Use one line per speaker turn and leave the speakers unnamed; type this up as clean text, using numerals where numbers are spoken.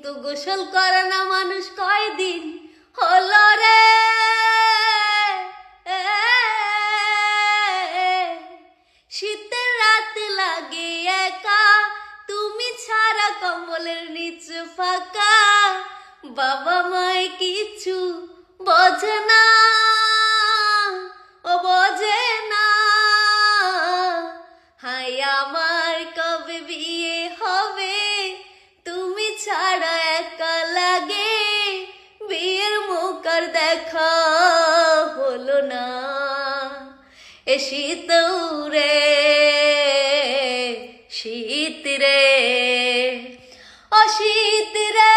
কিন্তু গোসল করে না মানুষ কয়দিন হলো রে। শীতের রাত লাগে একা, তুমি ছাড়া কম্বলের নিচে ফাঁকা। বাবা মায় কিছু বোঝে না, ও বোঝে না। হাই আমার কবে বিয়ে হবে, তুমি ছাড়া একা লাগে। বিয়ের মুখ আর দেখা হলো না। এ শীত রে, শীত রে, ও শীত রে।